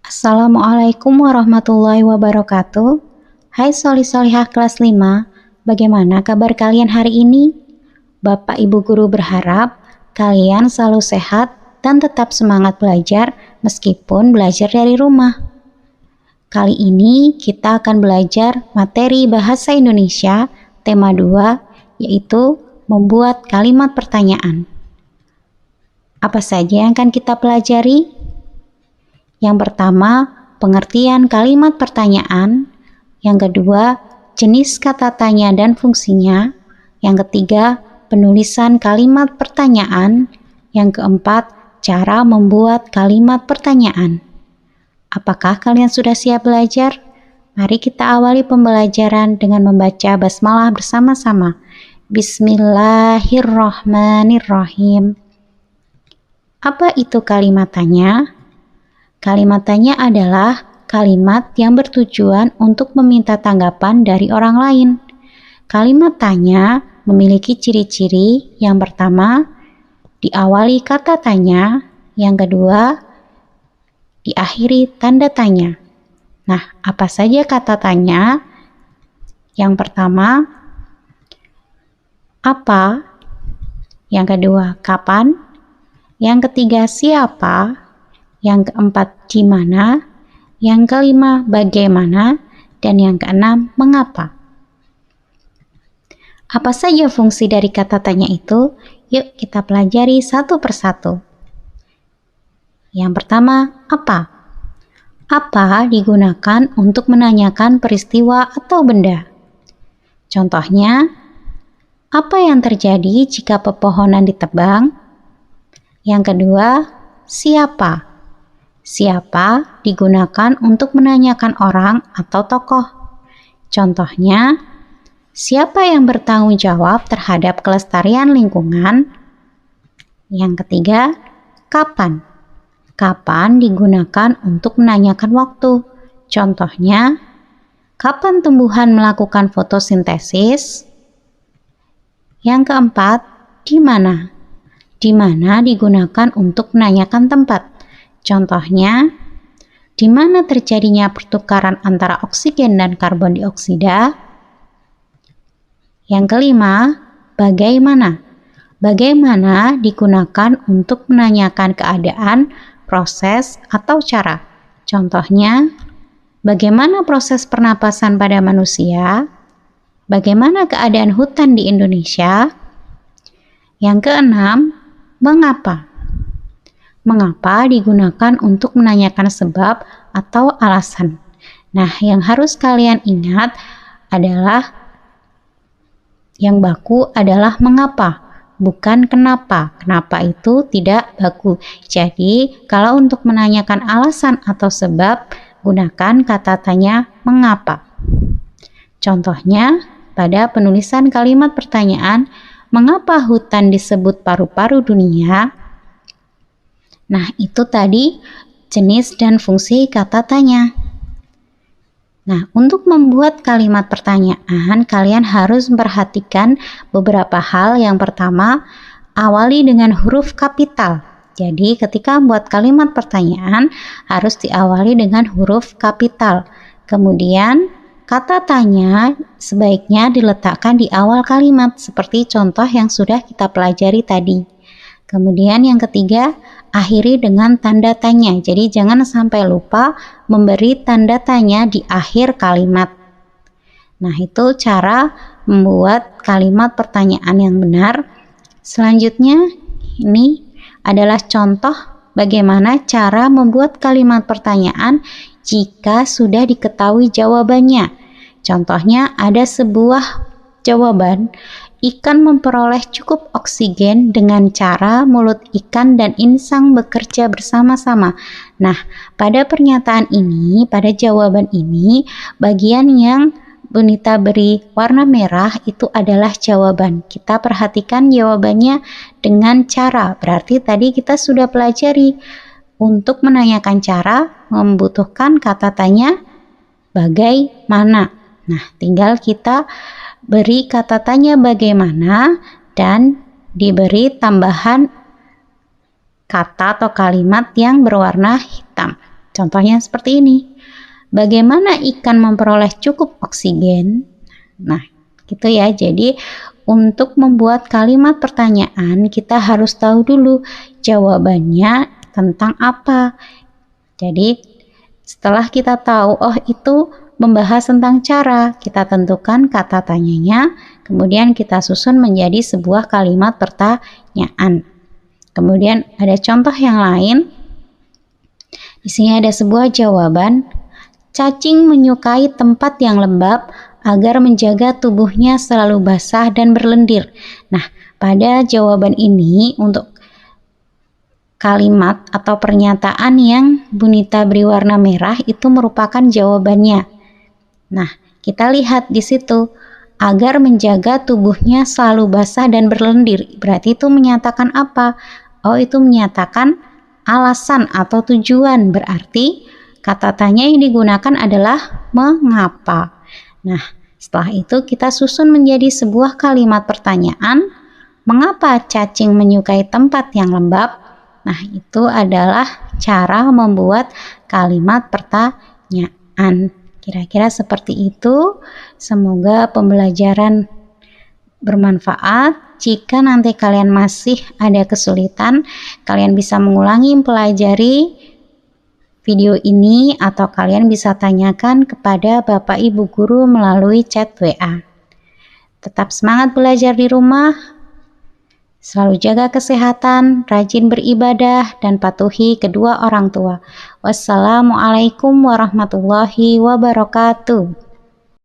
Assalamualaikum warahmatullahi wabarakatuh. Hai solih-solihah kelas 5, bagaimana kabar kalian hari ini? Bapak Ibu Guru berharap kalian selalu sehat dan tetap semangat belajar meskipun belajar dari rumah. Kali ini kita akan belajar materi Bahasa Indonesia tema 2, yaitu membuat kalimat pertanyaan. Apa saja yang akan kita pelajari? Yang pertama, pengertian kalimat pertanyaan. Yang kedua, jenis kata tanya dan fungsinya. Yang ketiga, penulisan kalimat pertanyaan. Yang keempat, cara membuat kalimat pertanyaan. Apakah kalian sudah siap belajar? Mari kita awali pembelajaran dengan membaca basmalah bersama-sama. Bismillahirrahmanirrahim. Apa itu kalimat tanya? Kalimat tanya adalah kalimat yang bertujuan untuk meminta tanggapan dari orang lain. Kalimat tanya memiliki ciri-ciri. Yang pertama, diawali kata tanya. Yang kedua, diakhiri tanda tanya. Nah, apa saja kata tanya? Yang pertama, apa? Yang kedua, kapan? Yang ketiga, siapa? Yang keempat, di mana? Yang kelima, bagaimana? Dan yang keenam, mengapa? Apa saja fungsi dari kata tanya itu? Yuk kita pelajari satu persatu. Yang pertama, apa? Apa digunakan untuk menanyakan peristiwa atau benda? Contohnya, apa yang terjadi jika pepohonan ditebang? Yang kedua, siapa? Siapa digunakan untuk menanyakan orang atau tokoh. Contohnya, siapa yang bertanggung jawab terhadap kelestarian lingkungan? Yang ketiga, kapan? Kapan digunakan untuk menanyakan waktu. Contohnya, kapan tumbuhan melakukan fotosintesis? Yang keempat, di mana? Di mana digunakan untuk menanyakan tempat. Contohnya, di mana terjadinya pertukaran antara oksigen dan karbon dioksida? Yang kelima, bagaimana? Bagaimana digunakan untuk menanyakan keadaan, proses, atau cara? Contohnya, bagaimana proses pernapasan pada manusia? Bagaimana keadaan hutan di Indonesia? Yang keenam, mengapa? Mengapa digunakan untuk menanyakan sebab atau alasan. Nah, yang harus kalian ingat adalah yang baku adalah mengapa, bukan kenapa. Kenapa itu tidak baku. Jadi, kalau untuk menanyakan alasan atau sebab, gunakan kata tanya mengapa. Contohnya, pada penulisan kalimat pertanyaan, mengapa hutan disebut paru-paru dunia? Nah, itu tadi jenis dan fungsi kata tanya. Nah, untuk membuat kalimat pertanyaan, kalian harus memperhatikan beberapa hal. Yang pertama, awali dengan huruf kapital. Jadi, ketika membuat kalimat pertanyaan, harus diawali dengan huruf kapital. Kemudian, kata tanya sebaiknya diletakkan di awal kalimat, seperti contoh yang sudah kita pelajari tadi. Kemudian yang ketiga, akhiri dengan tanda tanya. Jadi jangan sampai lupa memberi tanda tanya di akhir kalimat. Nah, itu cara membuat kalimat pertanyaan yang benar. Selanjutnya, ini adalah contoh bagaimana cara membuat kalimat pertanyaan jika sudah diketahui jawabannya. Contohnya, ada sebuah jawaban, ikan memperoleh cukup oksigen dengan cara mulut ikan dan insang bekerja bersama-sama. Nah, pada pernyataan ini, pada jawaban ini, bagian yang Bunita beri warna merah itu adalah jawaban. Kita perhatikan jawabannya dengan cara. Berarti tadi kita sudah pelajari. Untuk menanyakan cara, membutuhkan kata tanya bagaimana. Nah, tinggal kita beri kata tanya bagaimana dan diberi tambahan kata atau kalimat yang berwarna hitam. Contohnya seperti ini. Bagaimana ikan memperoleh cukup oksigen? Nah, gitu ya. Jadi, untuk membuat kalimat pertanyaan, kita harus tahu dulu jawabannya tentang apa. Jadi, setelah kita tahu, oh itu membahas tentang cara, kita tentukan kata tanyanya, kemudian kita susun menjadi sebuah kalimat pertanyaan. Kemudian ada contoh yang lain. Di sini ada sebuah jawaban. Cacing menyukai tempat yang lembab agar menjaga tubuhnya selalu basah dan berlendir. Nah, pada jawaban ini untuk kalimat atau pernyataan yang Bunita beri warna merah itu merupakan jawabannya. Nah, kita lihat di situ, agar menjaga tubuhnya selalu basah dan berlendir. Berarti itu menyatakan apa? Oh, itu menyatakan alasan atau tujuan. Berarti kata tanya yang digunakan adalah mengapa. Nah, setelah itu kita susun menjadi sebuah kalimat pertanyaan. Mengapa cacing menyukai tempat yang lembab? Nah, itu adalah cara membuat kalimat pertanyaan. Kira-kira seperti itu. Semoga pembelajaran bermanfaat. Jika nanti kalian masih ada kesulitan, kalian bisa mengulangi mempelajari video ini atau kalian bisa tanyakan kepada Bapak Ibu Guru melalui chat WA. Tetap semangat belajar di rumah, selalu jaga kesehatan, rajin beribadah, dan patuhi kedua orang tua. Wassalamualaikum warahmatullahi wabarakatuh.